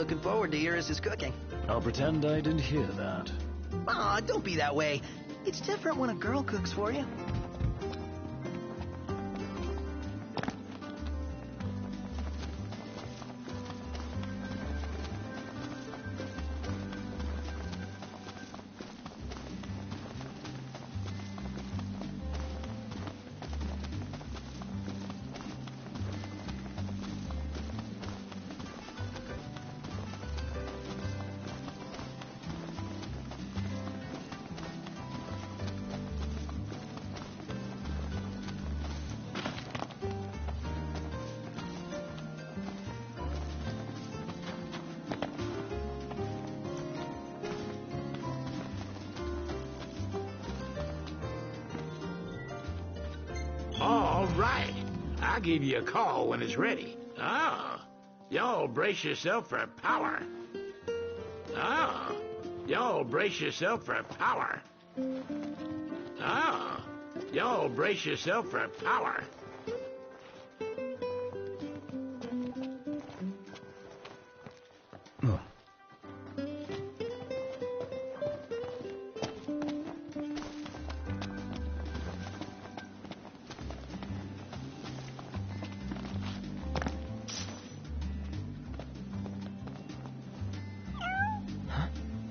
looking forward to Iris' cooking. I'll pretend I didn't hear that. Aw, don't be that way. It's different when a girl cooks for you. All right. I'll give you a call when it's ready. Oh, y'all brace yourself for power. Oh, y'all brace yourself for power. Oh, y'all brace yourself for power.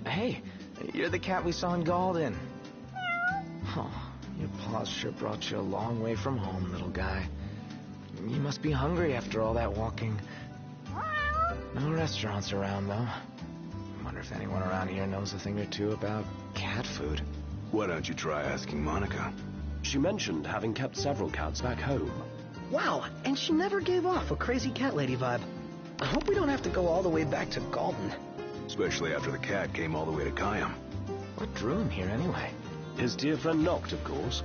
Hey, you're the cat we saw in Galden. Oh, your paws sure brought you a long way from home, little guy. You must be hungry after all that walking. No restaurants around, though. Wonder if anyone around here knows a thing or two about cat food. Why don't you try asking Monica? She mentioned having kept several cats back home. Wow, and she never gave off a crazy cat lady vibe. I hope we don't have to go all the way back to Galden. Especially after the cat came all the way to Kayam. What drew him here, anyway? His dear friend Noct, of course.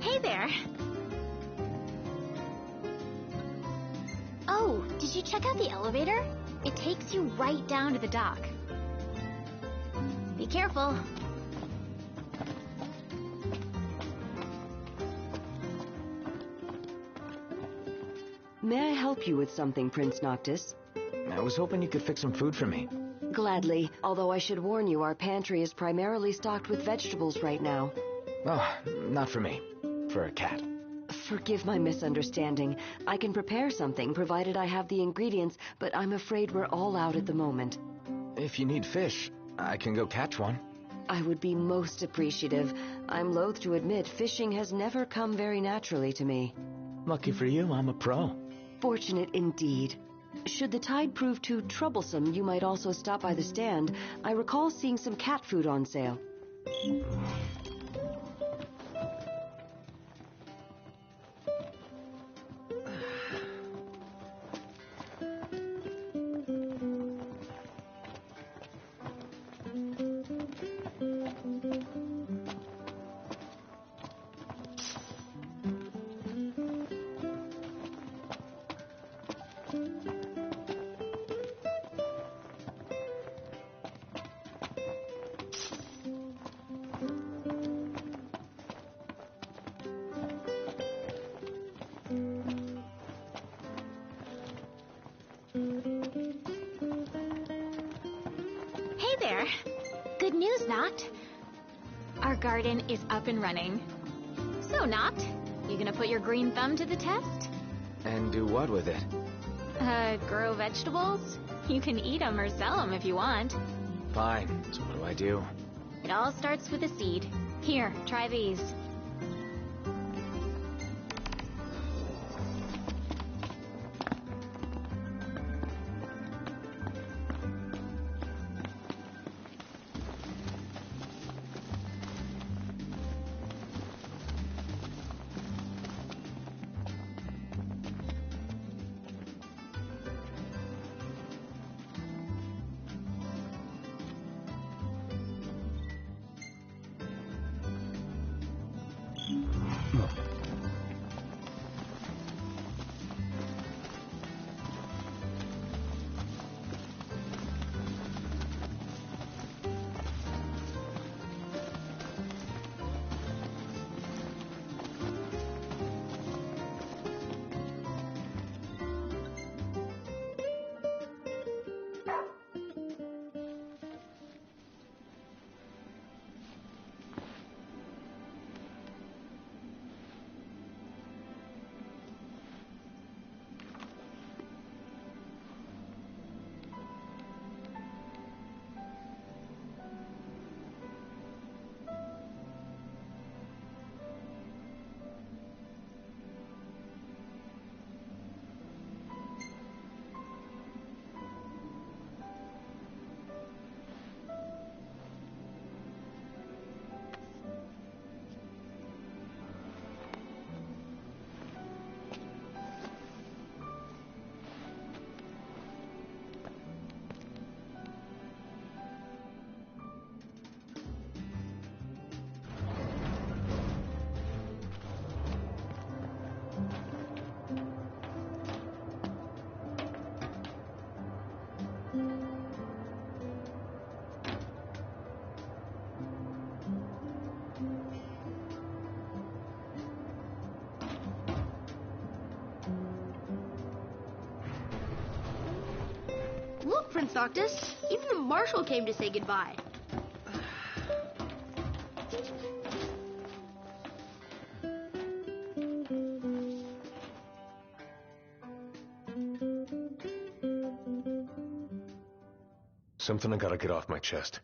Hey there. Oh, did you check out the elevator? It takes you right down to the dock. Be careful. May I help you with something, Prince Noctis? I was hoping you could fix some food for me. Gladly, although I should warn you, our pantry is primarily stocked with vegetables right now. Oh, not for me. For a cat. Forgive my misunderstanding. I can prepare something, provided I have the ingredients, but I'm afraid we're all out at the moment. If you need fish, I can go catch one. I would be most appreciative. I'm loath to admit fishing has never come very naturally to me. Lucky for you, I'm a pro. Fortunate indeed. Should the tide prove too troublesome, you might also stop by the stand. I recall seeing some cat food on sale. Hey there. Good news, Noct. Our garden is up and running. So, Noct, you gonna put your green thumb to the test? And do what with it? Grow vegetables? You can eat them or sell them if you want. Fine, so what do I do? It all starts with a seed. Here, try these. Look, Prince Noctis, even the Marshal came to say goodbye. Something I gotta get off my chest.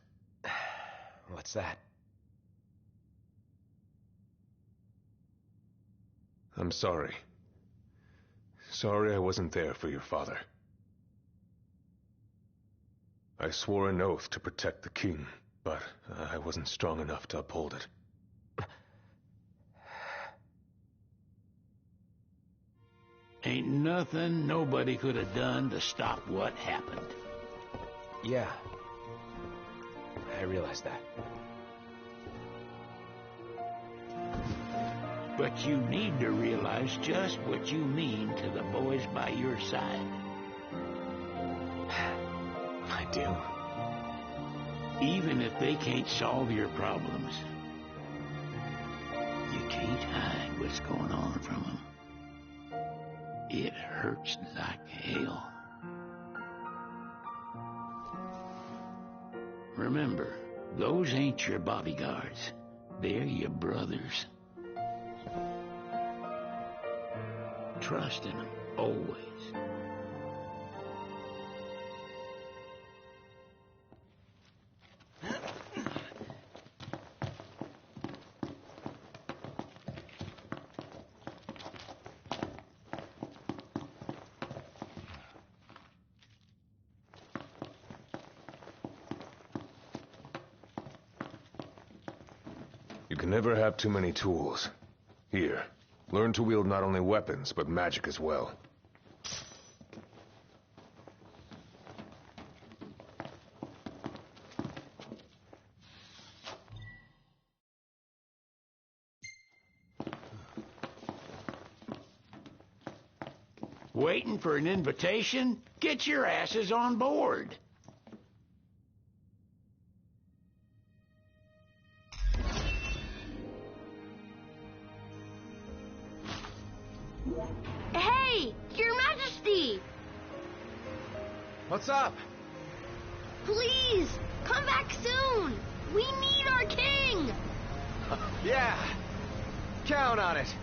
What's that? I'm sorry. Sorry I wasn't there for your father. I swore an oath to protect the king, but I wasn't strong enough to uphold it. Ain't nothing nobody could have done to stop what happened. Yeah. I realize that. But you need to realize just what you mean to the boys by your side. I do. Even if they can't solve your problems, you can't hide what's going on from them. It hurts like hell. Remember, those ain't your bodyguards. They're your brothers. Trust in them, always. You can never have too many tools. Here, learn to wield not only weapons, but magic as well. Waiting for an invitation? Get your asses on board. Hey, Your Majesty! What's up? Please, come back soon! We need our king! Yeah. Count on it.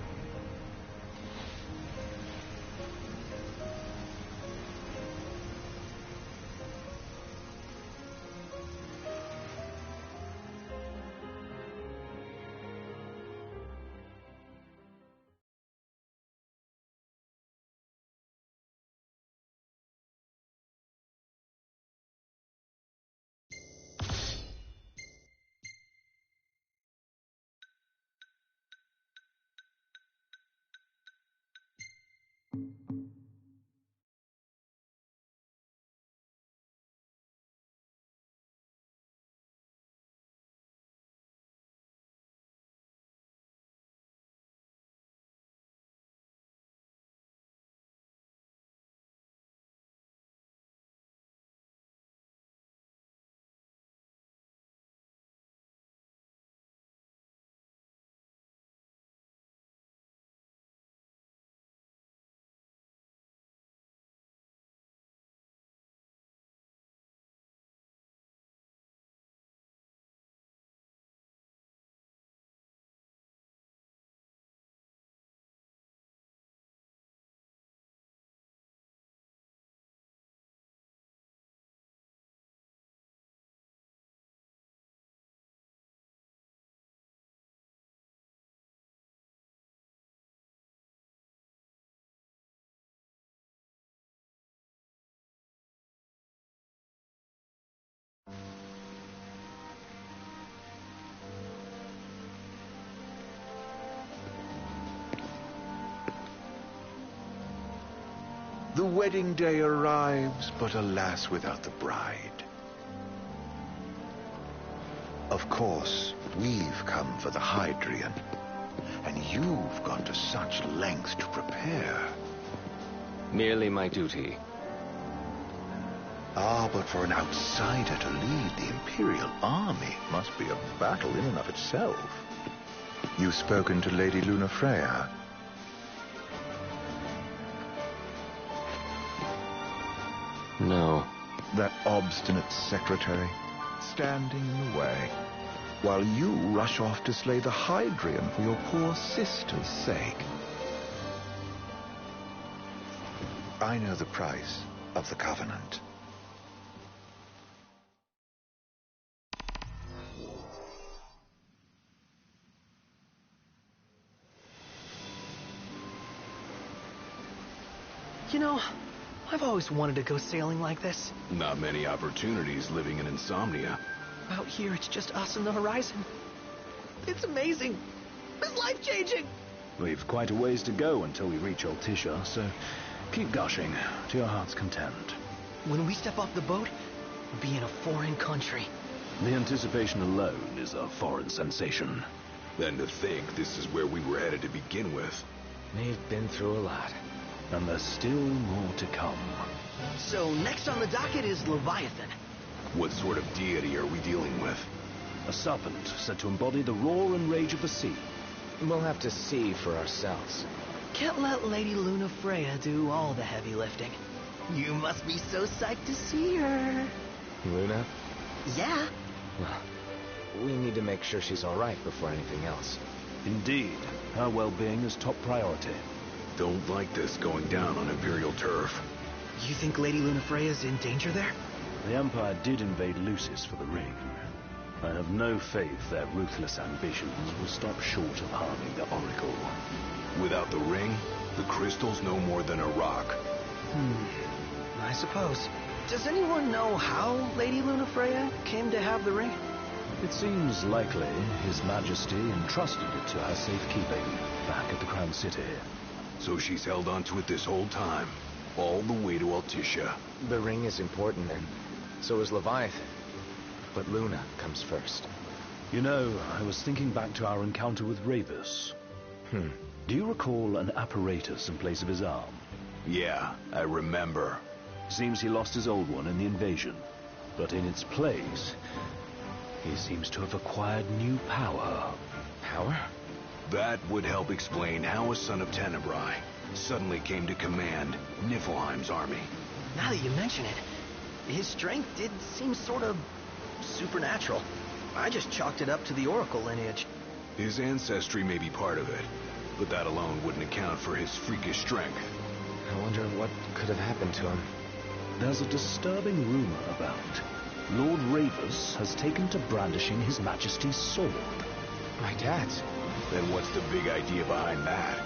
The wedding day arrives, but alas, without the bride. Of course, we've come for the Hydrian, and you've gone to such lengths to prepare. Merely my duty. Ah, but for an outsider to lead the Imperial army must be a battle in and of itself. You've spoken to Lady Lunafreya. No. That obstinate secretary, standing in the way, while you rush off to slay the Hydrian for your poor sister's sake. I know the price of the Covenant. You know, I've always wanted to go sailing like this. Not many opportunities living in Insomnia. Out here, it's just us and the horizon. It's amazing. It's life-changing. We've quite a ways to go until we reach Altisha, so keep gushing to your heart's content. When we step off the boat, we'll be in a foreign country. The anticipation alone is a foreign sensation. Then to think this is where we were headed to begin with. We've been through a lot. And there's still more to come. So next on the docket is Leviathan. What sort of deity are we dealing with? A serpent said to embody the roar and rage of the sea. We'll have to see for ourselves. Can't let Lady Lunafreya do all the heavy lifting. You must be so psyched to see her. Luna? Yeah. Well, we need to make sure she's all right before anything else. Indeed, her well-being is top priority. Don't like this going down on Imperial turf. You think Lady Lunafreya's in danger there? The Empire did invade Lucis for the ring. I have no faith their ruthless ambitions will stop short of harming the Oracle. Without the ring, the crystal's no more than a rock. I suppose. Does anyone know how Lady Lunafreya came to have the ring? It seems likely His Majesty entrusted it to her safekeeping back at the Crown City. So she's held onto it this whole time, all the way to Altisha. The ring is important, and so is Leviathan. But Luna comes first. You know, I was thinking back to our encounter with Ravus. Do you recall an apparatus in place of his arm? Yeah, I remember. Seems he lost his old one in the invasion. But in its place, he seems to have acquired new power. Power? That would help explain how a son of Tenebrae suddenly came to command Niflheim's army. Now that you mention it, his strength did seem sort of supernatural. I just chalked it up to the Oracle lineage. His ancestry may be part of it, but that alone wouldn't account for his freakish strength. I wonder what could have happened to him. There's a disturbing rumor about Lord Ravus has taken to brandishing His Majesty's sword. My dad's. Then what's the big idea behind that?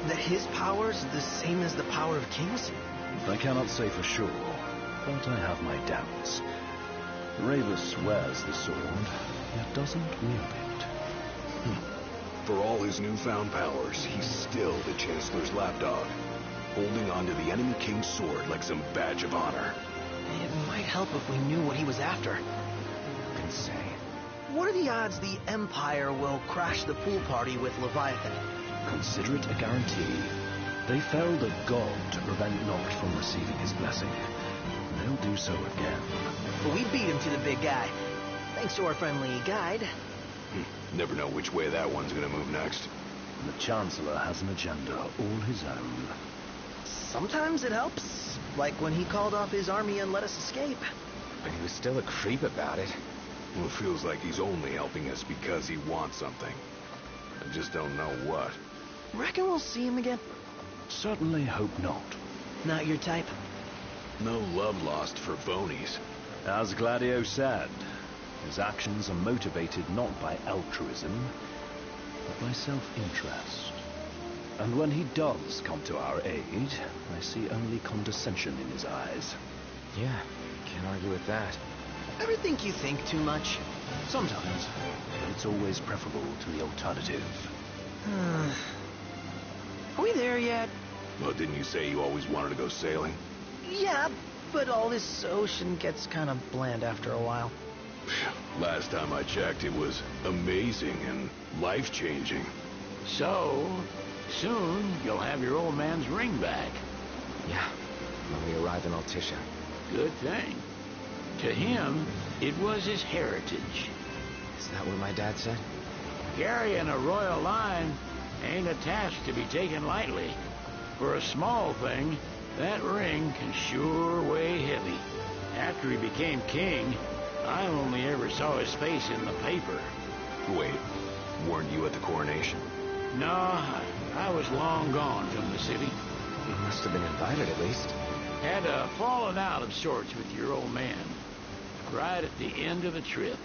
That his power's the same as the power of kings? I cannot say for sure, but I have my doubts. Ravus wears the sword, yet doesn't wield it. For all his newfound powers, he's still the Chancellor's lapdog. holding onto the enemy king's sword like some badge of honor. It might help if we knew what he was after. Who can say? What are the odds the Empire will crash the pool party with Leviathan? Consider it a guarantee. They felled a god to prevent Noct from receiving his blessing. They'll do so again. But we beat him to the big guy. Thanks to our friendly guide. Never know which way that one's gonna move next. The Chancellor has an agenda all his own. Sometimes it helps. Like when he called off his army and let us escape. But he was still a creep about it. Well, it feels like he's only helping us because he wants something. I just don't know what. Reckon we'll see him again? Certainly hope not. Not your type? No love lost for phonies. As Gladio said, his actions are motivated not by altruism, but by self-interest. And when he does come to our aid, I see only condescension in his eyes. Yeah, can't argue with that. Ever think you think too much? Sometimes, but it's always preferable to the alternative. Are we there yet? Well, didn't you say you always wanted to go sailing? Yeah, but all this ocean gets kind of bland after a while. Last time I checked, it was amazing and life-changing. So, soon you'll have your old man's ring back. Yeah, when we arrive in Altissia. Good thing. To him, it was his heritage. Is that what my dad said? Carrying a royal line ain't a task to be taken lightly. For a small thing, that ring can sure weigh heavy. After he became king, I only ever saw his face in the paper. Wait, weren't you at the coronation? No, I was long gone from the city. You must have been invited at least. Had a falling out of sorts with your old man. Right at the end of the trip.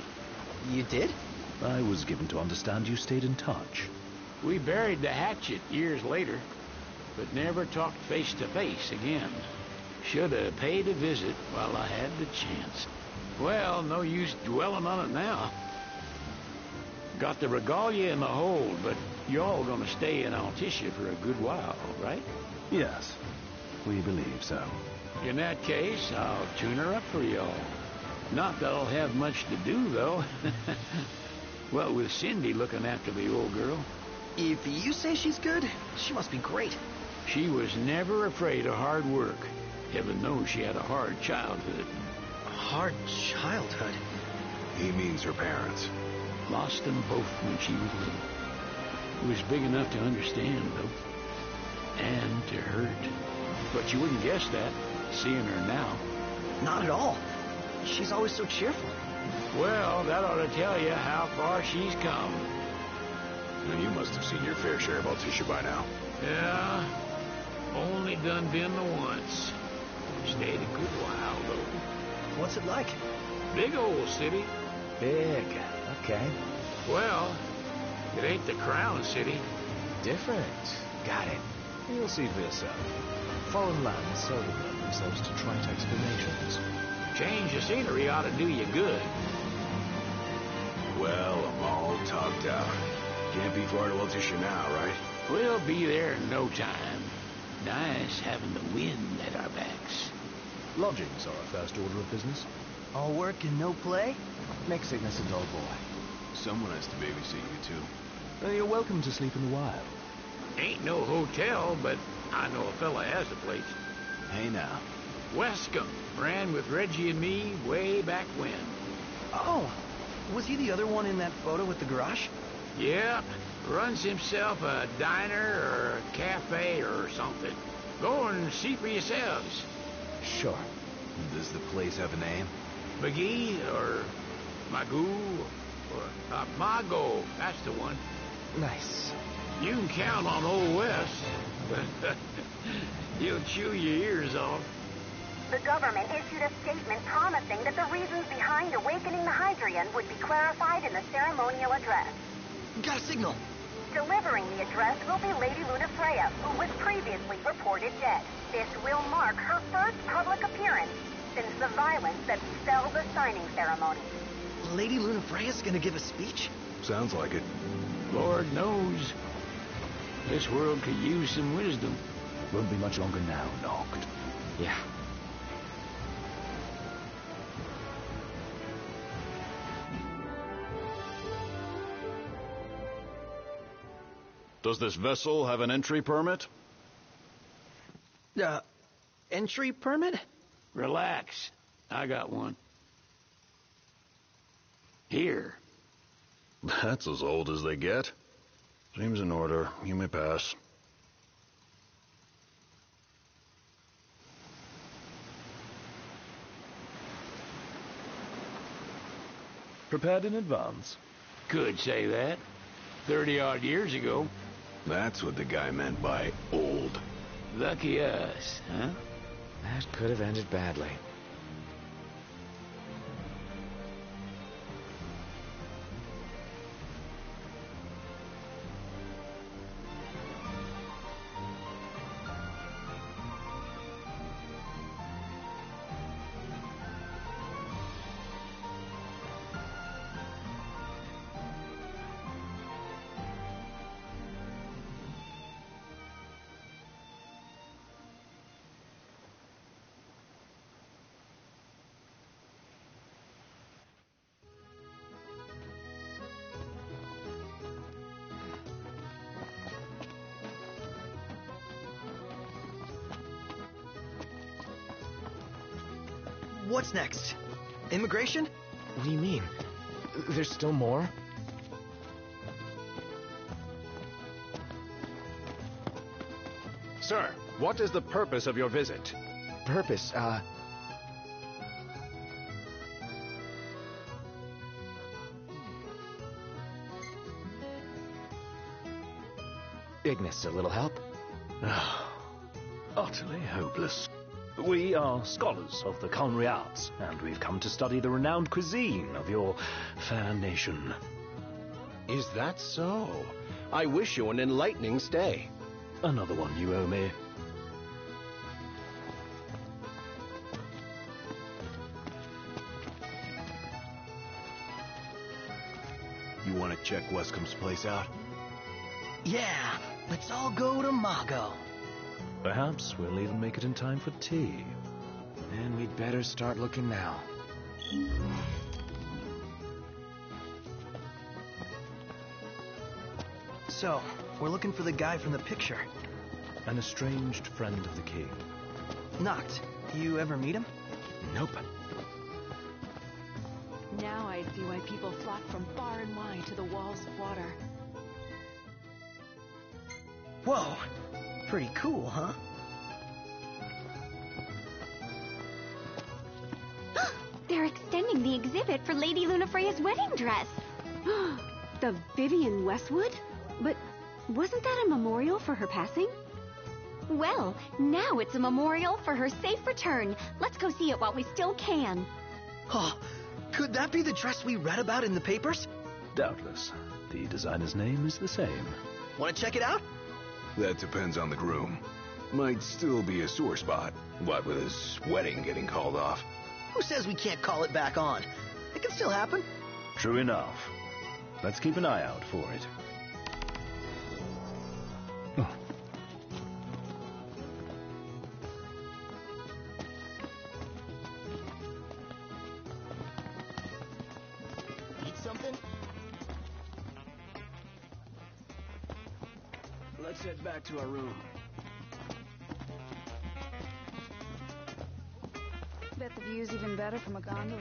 You did? I was given to understand you stayed in touch. We buried the hatchet years later, but never talked face to face again. Should have paid a visit while I had the chance. Well, no use dwelling on it now. Got the regalia in the hold, but y'all gonna stay in Altissia for a good while, right? Yes, we believe so. In that case, I'll tune her up for y'all. Not that I'll have much to do, though. Well, with Cindy looking after the old girl. If you say she's good, she must be great. She was never afraid of hard work. Heaven knows she had a hard childhood. Hard childhood? He means her parents. Lost them both when she was little. It was big enough to understand, though. And to hurt. But you wouldn't guess that, seeing her now. Not at all. She's always so cheerful. Well, that ought to tell you how far she's come. Now, you must have seen your fair share of Altissia by now. Yeah, only done been the once. Stayed a good while, though. What's it like? Big old city. Big. Okay. Well, it ain't the Crown City. Different. Got it. You'll see for yourself. Foreign lands seldom lend themselves to trite explanations. Change of scenery ought to do you good. Well, I'm all topped out. Can't be far to Altissia now, right? We'll be there in no time. Nice having the wind at our backs. Lodgings are our first order of business. All work and no play? Make sickness a dull boy. Someone has to babysit you, too. You're welcome to sleep in the wild. Ain't no hotel, but I know a fella has a place. Hey, now. Wescombe ran with Reggie and me way back when. Oh, was he the other one in that photo with the garage? Yep, runs himself a diner or a cafe or something. Go and see for yourselves. Sure. Does the place have a name? McGee or Magoo or Mago, that's the one. Nice. You can count on Old West. He'll chew your ears off. The government issued a statement promising that the reasons behind awakening the Hydrian would be clarified in the ceremonial address. Got a signal. Delivering the address will be Lady Lunafreya, who was previously reported dead. This will mark her first public appearance since the violence that befell the signing ceremony. Lady Lunafreya's gonna give a speech? Sounds like it. Lord knows. This world could use some wisdom. Won't be much longer now, Noct. Yeah. Does this vessel have an entry permit? Entry permit? Relax. I got one. Here. That's as old as they get. Seems in order. You may pass. Prepared in advance? Could say that. 30-odd years ago. That's what the guy meant by old. Lucky us, huh? That could have ended badly. What's next? Immigration? What do you mean? There's still more? Sir, what is the purpose of your visit? Purpose, Ignis, a little help? Utterly hopeless. We are scholars of the culinary arts, and we've come to study the renowned cuisine of your fair nation. Is that so? I wish you an enlightening stay. Another one you owe me. You want to check Westcomb's place out? Yeah, let's all go to Mago. Perhaps we'll even make it in time for tea. And we'd better start looking now. So, we're looking for the guy from the picture. An estranged friend of the king. Noct, you ever meet him? Nope. Now I see why people flock from far and wide to the walls of water. Whoa, pretty cool, huh? They're extending the exhibit for Lady Lunafreya's wedding dress. The Vivian Westwood? But wasn't that a memorial for her passing? Well, now it's a memorial for her safe return. Let's go see it while we still can. Oh, could that be the dress we read about in the papers? Doubtless. The designer's name is the same. Want to check it out? That depends on the groom. Might still be a sore spot. What with his wedding getting called off? Who says we can't call it back on? It can still happen. True enough. Let's keep an eye out for it. Oh. Eat something? Let's head back to our room. Bet the view's even better from a gondola.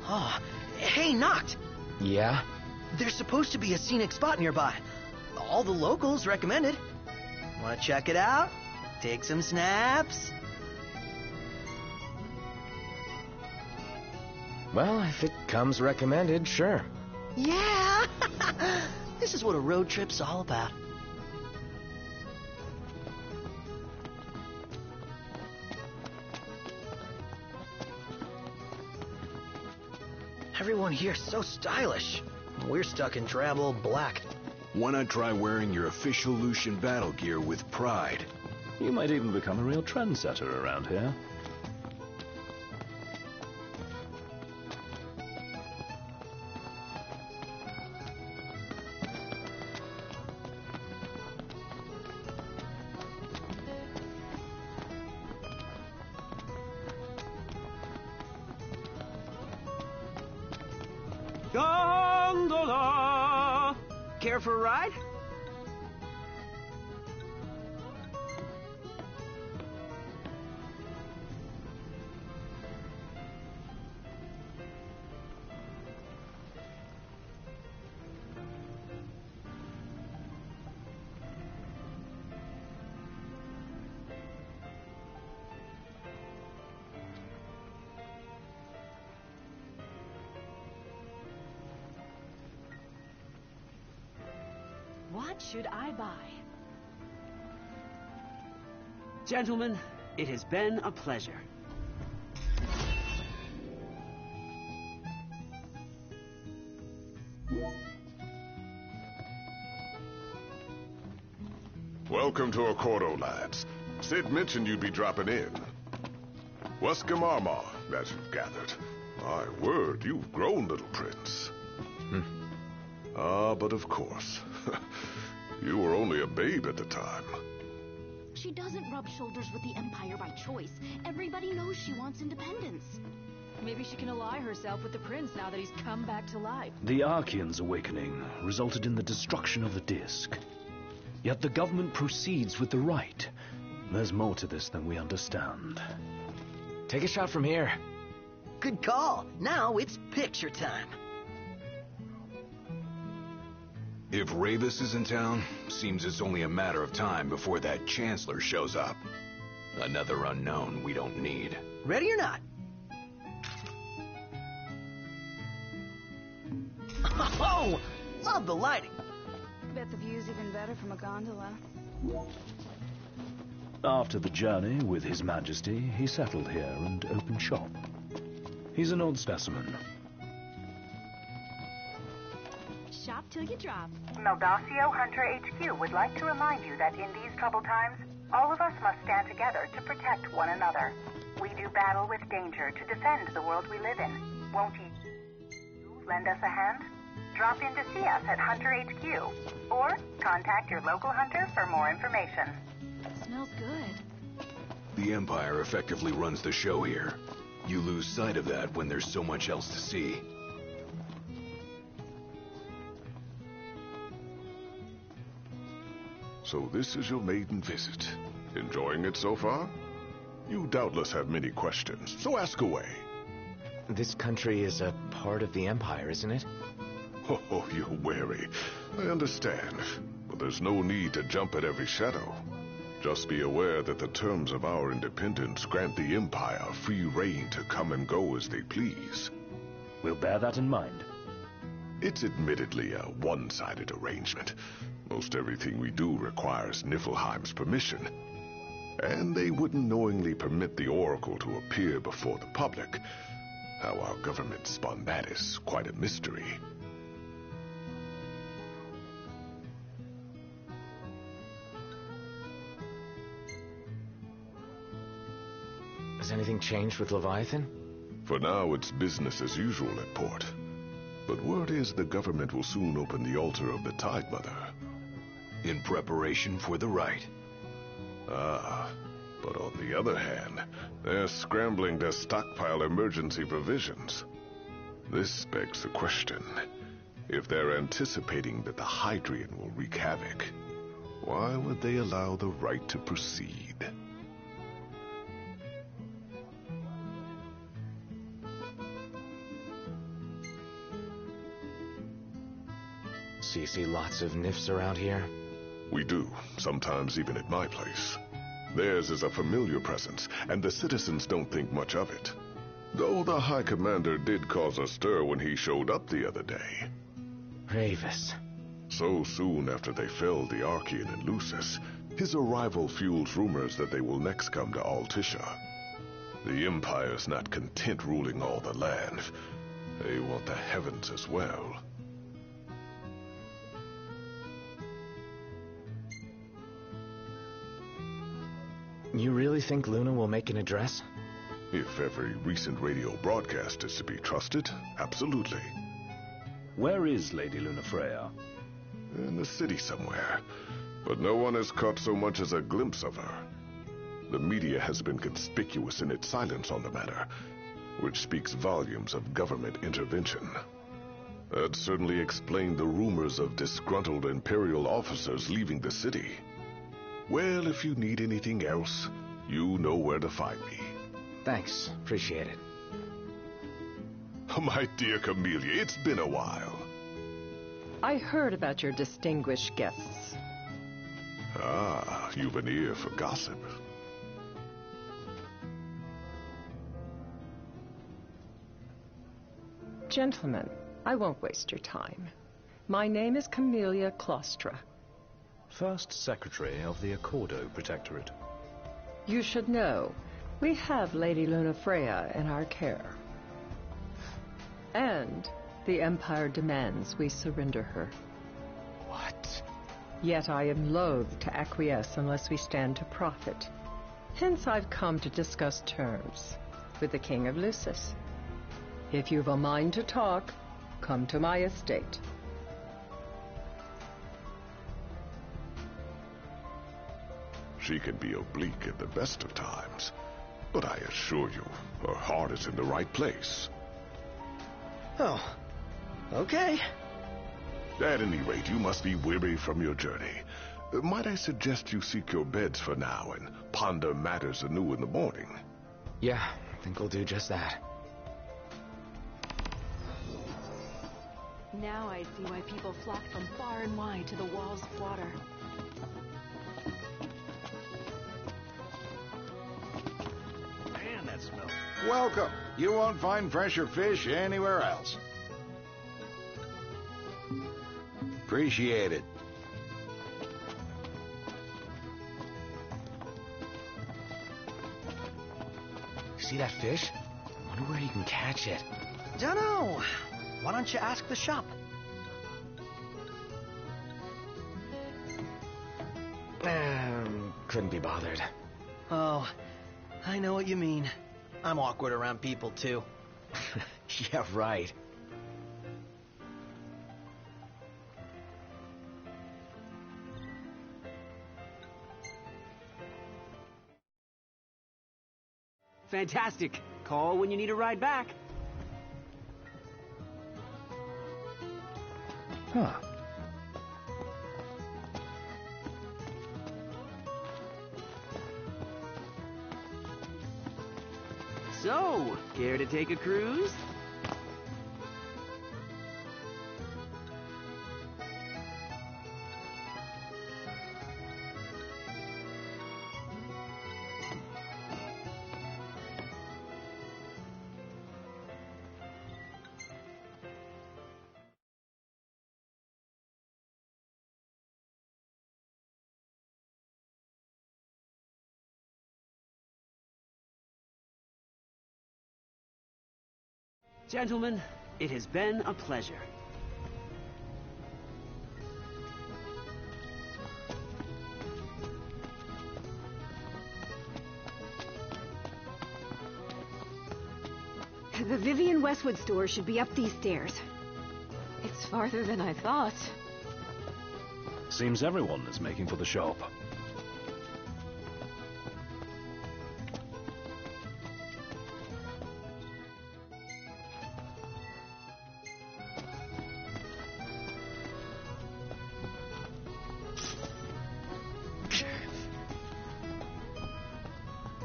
Oh, hey, Noct! Yeah? There's supposed to be a scenic spot nearby. All the locals recommend it. Want to check it out? Take some snaps? Well, if it comes recommended, sure. Yeah! This is what a road trip's all about. Everyone here's so stylish. We're stuck in drab old black. Why not try wearing your official Lucian battle gear with pride? You might even become a real trendsetter around here. Gondola! Care for a ride? What should I buy? Gentlemen, it has been a pleasure. Welcome to Accordo, lads. Sid mentioned you'd be dropping in. Weskamarma, as you've gathered. My word, you've grown, little prince. Ah, but of course. You were only a babe at the time. She doesn't rub shoulders with the Empire by choice. Everybody knows she wants independence. Maybe she can ally herself with the prince now that he's come back to life. The Archean's awakening resulted in the destruction of the disk. Yet the government proceeds with the rite. There's more to this than we understand. Take a shot from here. Good call. Now it's picture time. If Ravis is in town, seems it's only a matter of time before that Chancellor shows up. Another unknown we don't need. Ready or not? Oh! Love the lighting. Bet the view's even better from a gondola. After the journey with His Majesty, he settled here and opened shop. He's an odd specimen. Shop till you drop. Meldacio Hunter HQ would like to remind you that in these troubled times, all of us must stand together to protect one another. We do battle with danger to defend the world we live in. Won't you lend us a hand? Drop in to see us at Hunter HQ, or contact your local hunter for more information. Smells good. The Empire effectively runs the show here. You lose sight of that when there's so much else to see. So this is your maiden visit. Enjoying it so far? You doubtless have many questions, so ask away. This country is a part of the Empire, isn't it? Oh, you're wary. I understand. But there's no need to jump at every shadow. Just be aware that the terms of our independence grant the Empire free reign to come and go as they please. We'll bear that in mind. It's admittedly a one-sided arrangement. Most everything we do requires Niflheim's permission. And they wouldn't knowingly permit the Oracle to appear before the public. How our government spun that is quite a mystery. Has anything changed with Leviathan? For now, it's business as usual at port. But word is the government will soon open the altar of the Tide Mother. In preparation for the rite. Ah, but on the other hand, they're scrambling to stockpile emergency provisions. This begs the question, if they're anticipating that the Hydrian will wreak havoc, why would they allow the rite to proceed? So you see lots of Nifs around here? We do, sometimes even at my place. Theirs is a familiar presence, and the citizens don't think much of it. Though the High Commander did cause a stir when he showed up the other day. Ravis. So soon after they felled the Archean in Lucis, his arrival fuels rumors that they will next come to Altisha. The Empire's not content ruling all the land. They want the heavens as well. You really think Luna will make an address? If every recent radio broadcast is to be trusted, absolutely. Where is Lady Lunafreya? In the city somewhere, but no one has caught so much as a glimpse of her. The media has been conspicuous in its silence on the matter, which speaks volumes of government intervention. That certainly explained the rumors of disgruntled Imperial officers leaving the city. Well, if you need anything else, you know where to find me. Thanks. Appreciate it. My dear Camellia, it's been a while. I heard about your distinguished guests. Ah, you've an ear for gossip. Gentlemen, I won't waste your time. My name is Camellia Claustra. First Secretary of the Accordo Protectorate. You should know, we have Lady Lunafreya in our care. And the Empire demands we surrender her. What? Yet I am loath to acquiesce unless we stand to profit. Hence I've come to discuss terms with the King of Lucis. If you've a mind to talk, come to my estate. She can be oblique at the best of times, but I assure you, her heart is in the right place. Oh, okay. At any rate, you must be weary from your journey. Might I suggest you seek your beds for now and ponder matters anew in the morning? Yeah, I think we'll do just that. Now I see why people flock from far and wide to the walls of water. Man, that smells. Welcome. You won't find fresher fish anywhere else. Appreciate it. See that fish? Wonder where you can catch it. Dunno. Why don't you ask the shop? Couldn't be bothered. Oh, I know what you mean. I'm awkward around people, too. Yeah, right. Fantastic. Call when you need a ride back. Huh. So, care to take a cruise? Gentlemen, it has been a pleasure. The Vivian Westwood store should be up these stairs. It's farther than I thought. Seems everyone is making for the shop.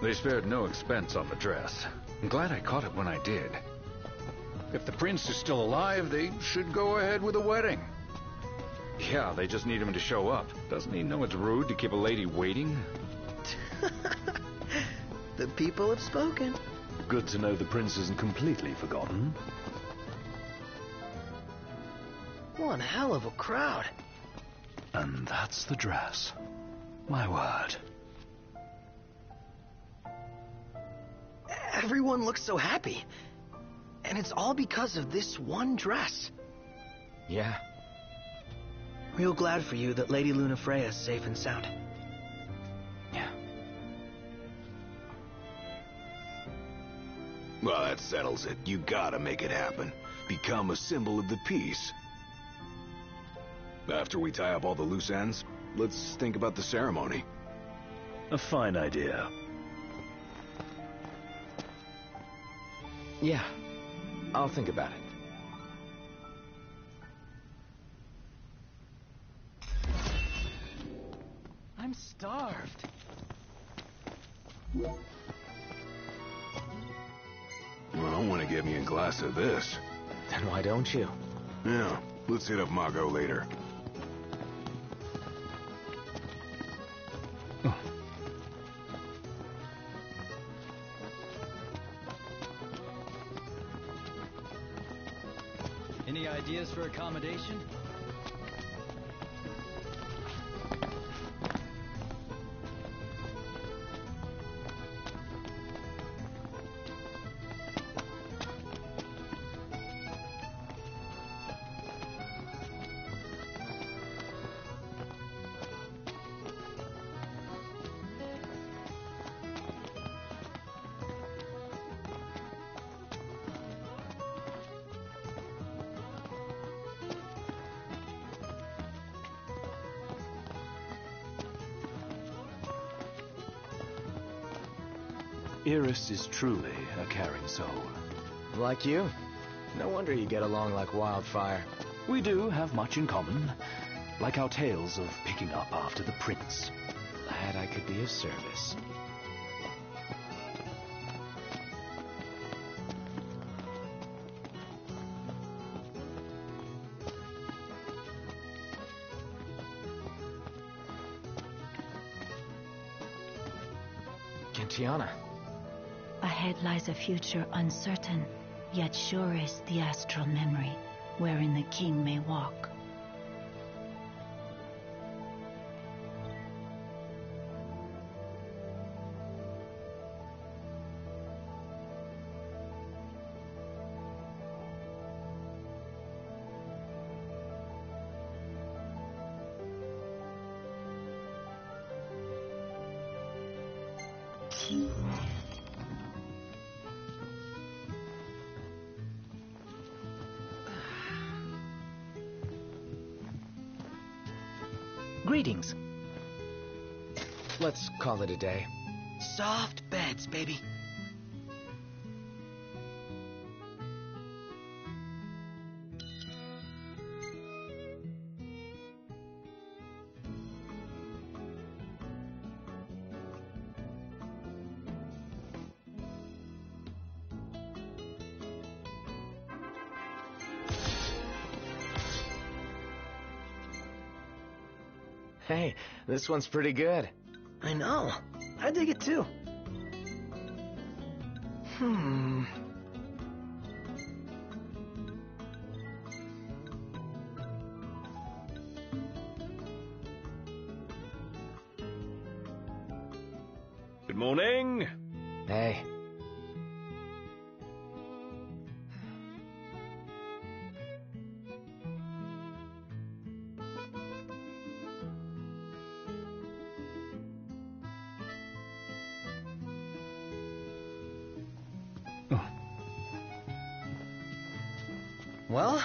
They spared no expense on the dress. I'm glad I caught it when I did. If the prince is still alive, they should go ahead with the wedding. Yeah, they just need him to show up. Doesn't he know it's rude to keep a lady waiting? The people have spoken. Good to know the prince isn't completely forgotten. One hell of a crowd. And that's the dress. My word. Everyone looks so happy. And it's all because of this one dress. Yeah. Real glad for you that Lady Lunafreya is safe and sound. Yeah. Well, that settles it. You gotta make it happen. Become a symbol of the peace. After we tie up all the loose ends, let's think about the ceremony. A fine idea. Yeah. I'll think about it. I'm starved. Well, I want to get me a glass of this. Then why don't you? Yeah, let's hit up Margot later. Any ideas for accommodation? Iris is truly a caring soul. Like you. No wonder you get along like wildfire. We do have much in common, like our tales of picking up after the prince. Glad I could be of service. Gentiana. Ahead lies a future uncertain, yet sure is the astral memory, wherein the king may walk. Greetings. Let's call it a day. Soft beds, baby. Hey, this one's pretty good. I know. I dig it too. Good morning. Hey. Well,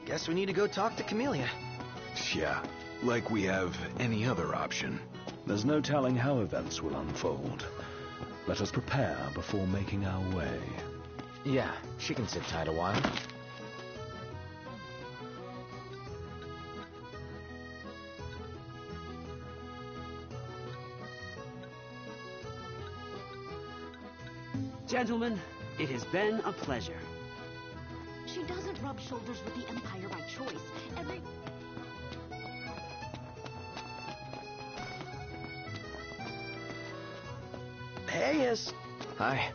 guess we need to go talk to Camellia. Yeah, like we have any other option. There's no telling how events will unfold. Let us prepare before making our way. Yeah, she can sit tight a while. Gentlemen, it has been a pleasure. She doesn't rub shoulders with the Empire by choice. Hey, Is. Hi.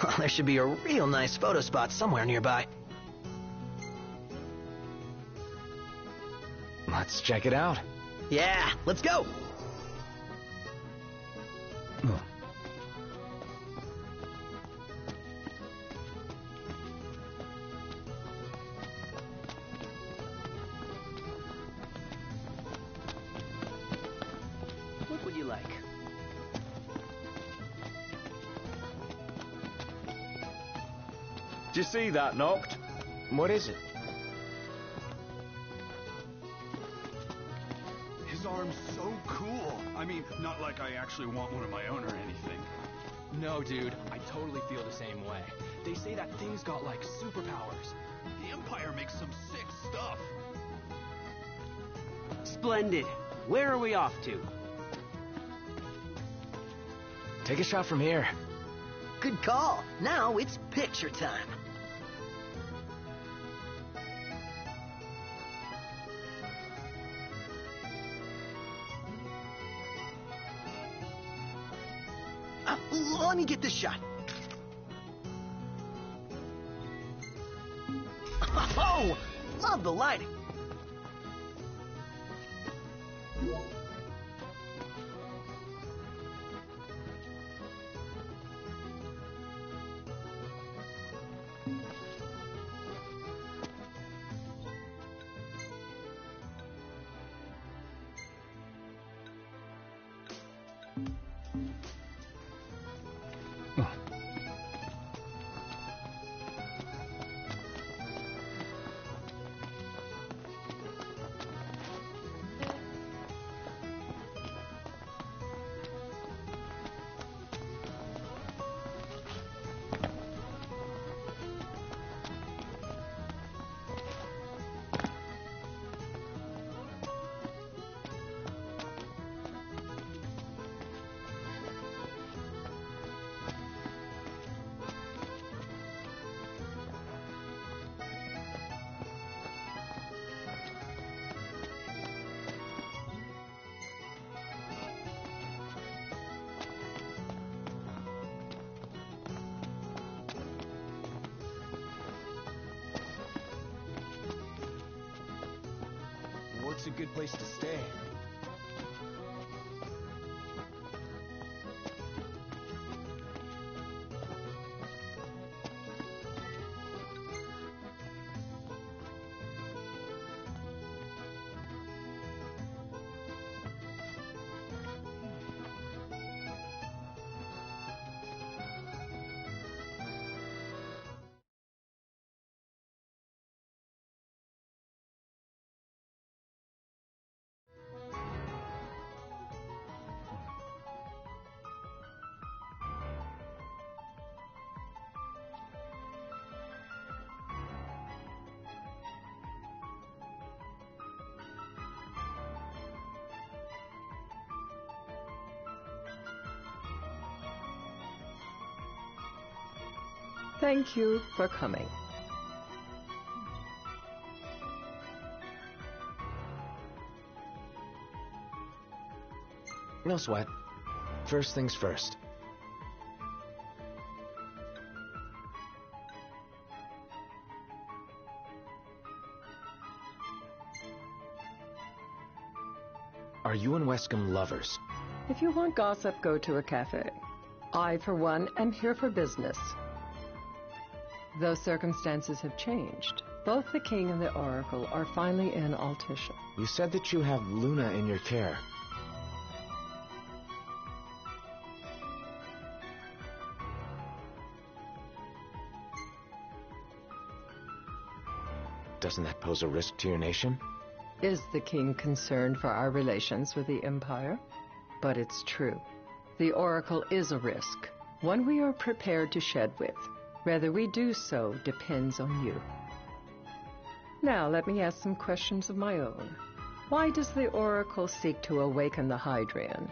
Well, there should be a real nice photo spot somewhere nearby. Let's check it out. Yeah, let's go! What would you like? Did you see that, Noct? What is it? His arm's so cool. I mean, not like I actually want one of my own or anything. No, dude, I totally feel the same way. They say that thing's got, like, superpowers. The Empire makes some sick stuff. Splendid. Where are we off to? Take a shot from here. Good call. Now it's picture time. Let me get this shot. Oh, love the lighting. What's a good place to stay? Thank you for coming. No sweat. First things first. Are you and Wescombe lovers? If you want gossip, go to a cafe. I, for one, am here for business. Though circumstances have changed, both the King and the Oracle are finally in Altisha. You said that you have Luna in your care. Doesn't that pose a risk to your nation? Is the king concerned for our relations with the Empire? But it's true. The Oracle is a risk, one we are prepared to shed with. Whether we do so depends on you. Now let me ask some questions of my own. Why does the Oracle seek to awaken the Hydrian?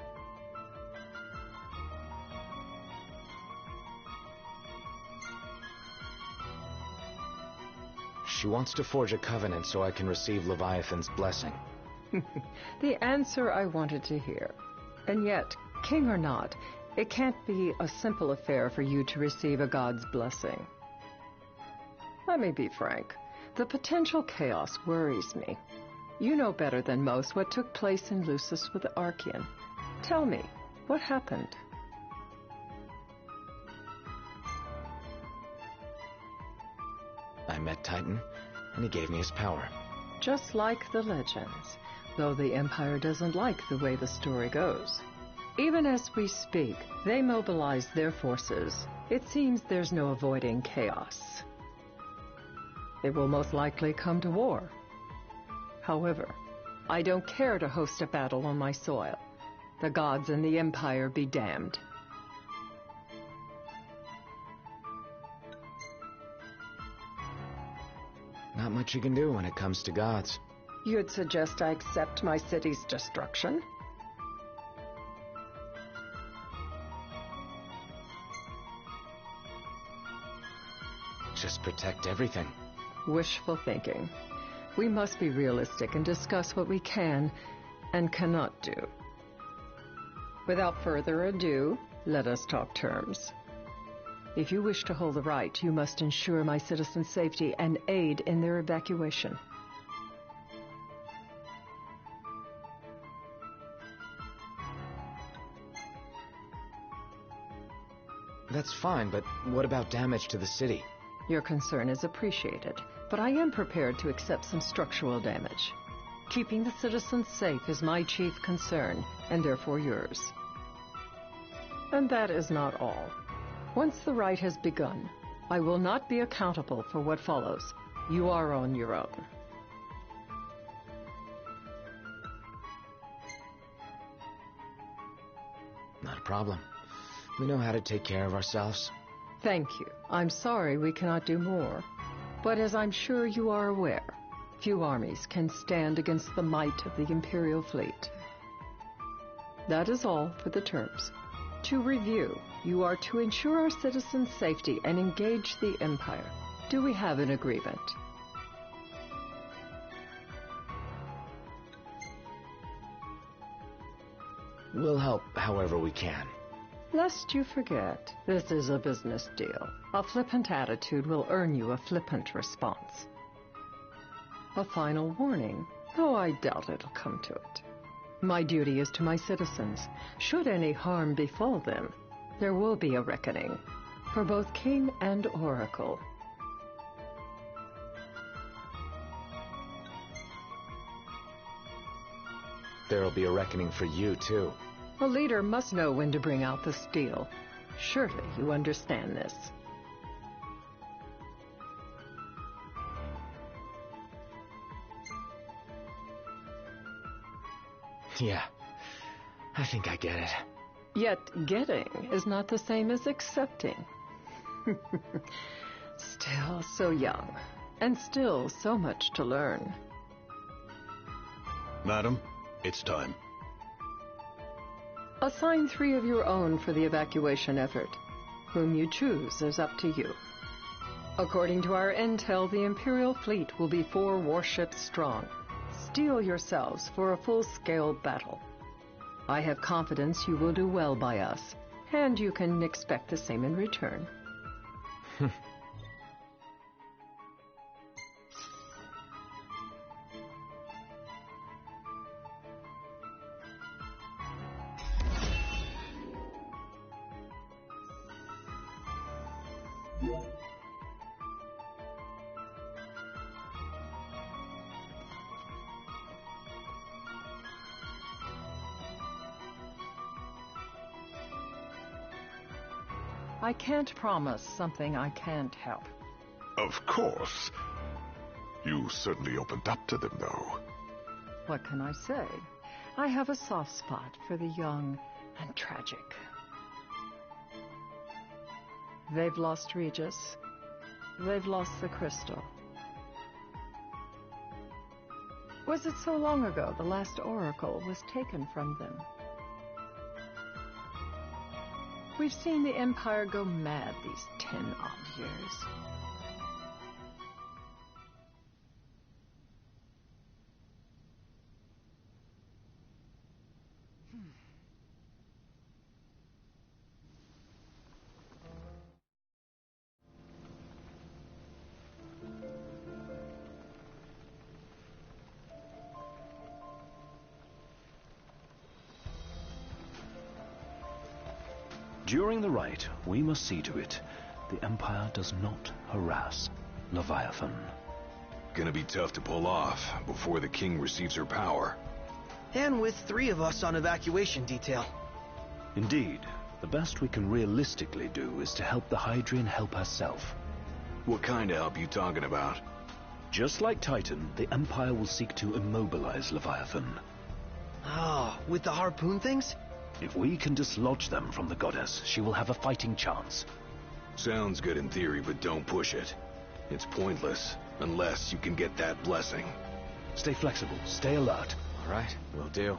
She wants to forge a covenant so I can receive Leviathan's blessing. The answer I wanted to hear. And yet, king or not, it can't be a simple affair for you to receive a god's blessing. Let me be frank. The potential chaos worries me. You know better than most what took place in Lucis with the Archean. Tell me, what happened? I met Titan, and he gave me his power. Just like the legends, though the Empire doesn't like the way the story goes. Even as we speak, they mobilize their forces. It seems there's no avoiding chaos. It will most likely come to war. However, I don't care to host a battle on my soil. The gods and the Empire be damned. Not much you can do when it comes to gods. You'd suggest I accept my city's destruction? Just protect everything. Wishful thinking. We must be realistic and discuss what we can and cannot do. Without further ado, let us talk terms. If you wish to hold the right, you must ensure my citizens' safety and aid in their evacuation. That's fine, but what about damage to the city? Your concern is appreciated, but I am prepared to accept some structural damage. Keeping the citizens safe is my chief concern, and therefore yours. And that is not all. Once the rite has begun, I will not be accountable for what follows. You are on your own. Not a problem. We know how to take care of ourselves. Thank you. I'm sorry we cannot do more. But as I'm sure you are aware, few armies can stand against the might of the Imperial fleet. That is all for the terms. To review, you are to ensure our citizens' safety and engage the Empire. Do we have an agreement? We'll help however we can. Lest you forget, this is a business deal. A flippant attitude will earn you a flippant response. A final warning, though I doubt it'll come to it. My duty is to my citizens. Should any harm befall them, there will be a reckoning, for both King and Oracle. There'll be a reckoning for you, too. A leader must know when to bring out the steel. Surely you understand this. Yeah, I think I get it. Yet getting is not the same as accepting. Still so young, and still so much to learn. Madam, it's time. Assign 3 of your own for the evacuation effort. Whom you choose is up to you. According to our intel, the Imperial fleet will be 4 warships strong. Steel yourselves for a full-scale battle. I have confidence you will do well by us, and you can expect the same in return. I can't promise something I can't help. Of course. You certainly opened up to them, though. What can I say? I have a soft spot for the young and tragic. They've lost Regis. They've lost the crystal. Was it so long ago the last oracle was taken from them? We've seen the Empire go mad these 10-odd years. During the rite, we must see to it the Empire does not harass Leviathan. Gonna be tough to pull off before the king receives her power. And with 3 of us on evacuation detail. Indeed, the best we can realistically do is to help the Hydrian help herself. What kind of help you talking about? Just like Titan, the Empire will seek to immobilize Leviathan. Ah, with the harpoon things? If we can dislodge them from the goddess, she will have a fighting chance. Sounds good in theory, but don't push it. It's pointless, unless you can get that blessing. Stay flexible, stay alert. All right, will do.